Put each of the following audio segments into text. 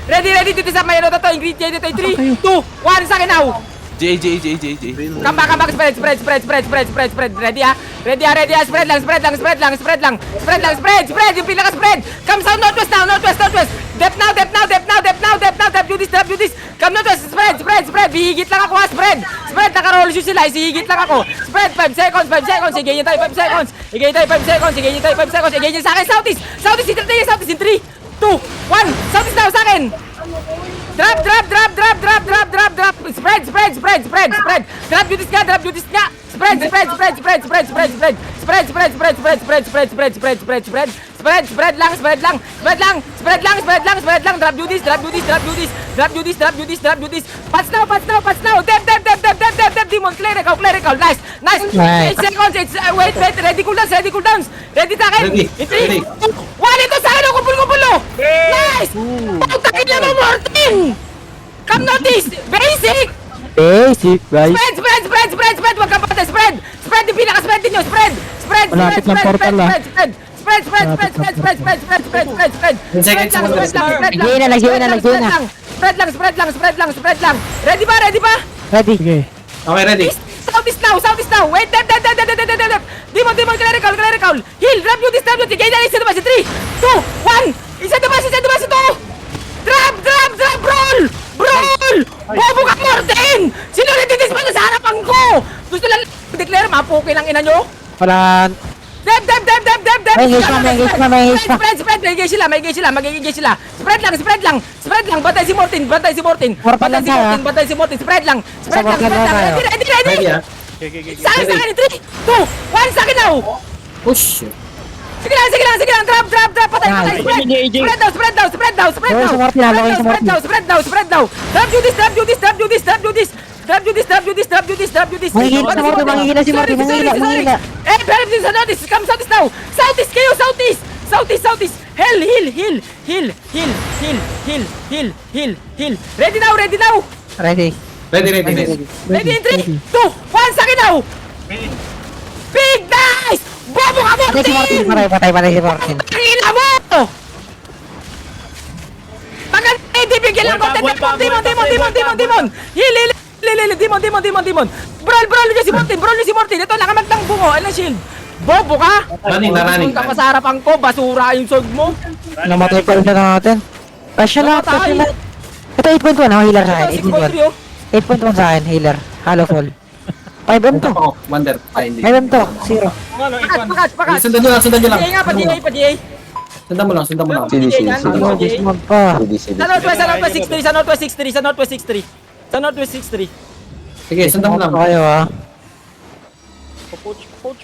Ready, dito sa may ano to, ingredient dito, 3, 2, 1, sa akin now! J. Come back, spread. Ready ah, spread lang. Spread, yung pinaka-spread. Come south, northwest now. Depth now. Drop you this. Come northwest, spread. Hihigit lang ako ha, spread, naka-roll shoes sila, hihigit lang ako. Spread, 5 seconds. Higay niyo tayo 5 seconds. Higay niyo sa akin, southeast in 3, 2, 1. Southeast now sa akin. Drop. Spread. Drop you this nga. Spread lang. Drop you this. Pats now. Dep. Demon, clerical. Nice. 8 seconds. Wait. Ready cooldowns. Ready sa akin. Ready. 3, 2, 1. Ito sa akin. Kumpul. Nice. Pagtakin lang mo, Martin. Come notice. Basic, guys. Spread. Wag kang patay. Spread yung pinaka-spread ninyo. Spread. Malapit ng portal, ah. Spread. Second Spread lang. Ready ba? Ready. Sige. Okay, ready. Southeast now. Wait, dep. Demon, clerical. Heal, drop you this. Sige, isa na ba? 3, 2, 1. Isa na ba? Ito. Drop. Roll. Bobo ka, Martin. Sino nagtitispan sa harapan ko? Gusto lang declare, mapukin ang ina nyo? Wala. Dep. May engage na. Spread. Mag-engage sila. Spread lang. Batay si Mortin. Spread lang. Ready, ah. Sa akin. 3, 2, 1. Sa akin now. Push. Sige lang. Drop. Patay. Spread down. Drop you this. Mangihila si Martin. Eh, pero din sa notice. Come southeast now. Southeast. Hell. Heal. Ready now. Ready. Ready in 3, 2, 1. Sa akin now. Big nice. Bobo ka, Patay si Martin. Martin. Patay si Martin. Tangina mo! Maganda, hindi bigyan lang content. Demon! Heal! Demon! Brawl niya si Mortin! Ito, nakamag ng bungo. Ano shield? Bobo ka? Running. Ka pa sa harapan ko, basura yung sword mo. Namatay pa rin siya natin. Pasya lang. Ito 8.1. Ako healer sa akin. 8.1 sa akin. Healer. Hollow fall. 5M to. Wonder. Ay, hindi. 5M to. 0. Pakat. Sundan nyo lang. DA nga pa, DA. Sundan mo lang. Dismount pa. Sa Northwest 6-3. Sige, sundan mo lang. Kayo ah.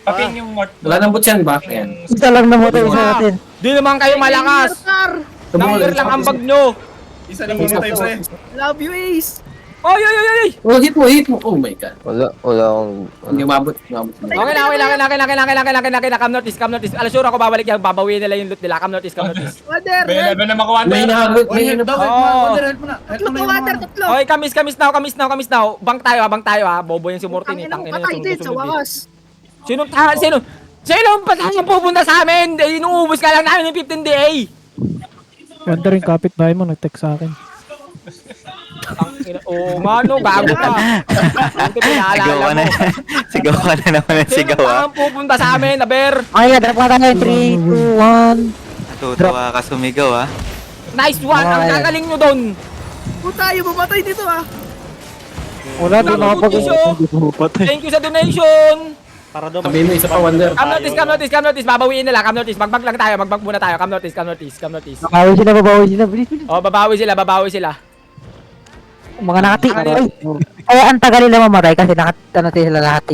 Pakin yung mort. Wala nang butyan ba? Ayan. Isa lang namatay sa natin. Di naman kayo malakas. Number lang ang bag nyo. Isa lang muna tayo pre. Love you, Ace! Oy! Oh, hit mo. Oh my god. Wala akong... Hindi umabot. Okay na. Come notice. Alasura ako babalik yan. Babawiin nila yung loot nila. Come notice. Water! May level na makuha May hinagot. Tatlo! Okay, kamis now. Bang tayo ha. Bobo yung si Mortin eh. Ang patay din sa wakas. Sino ang patayang pupunta sa amin? Inuubos ka lang namin yung 15 day. Ganda rin kapitbahay mo. Nag-text sa akin. Oo nga no, bago ka. Sigaw ka na naman ng sigaw ah. Sino ang pupunta sa amin, Aber? Okay, drop ka tayo. 3, 2, 1. Natutuwa ka sumigaw ah. Nice one, ang gagaling nyo doon. Puta, yung mamatay dito ah! Wala doon nakapag-upatay. Thank you sa donation. Sabihin mo, isa pa Wonder. Come notice. Babawiin nila, come notice. Magbag lang tayo, magbag muna tayo. Come notice. Babawi sila. Bilis. Oh, babawi sila. Mga nakati. Ay, ang tagal nila mamatay kasi sila lahat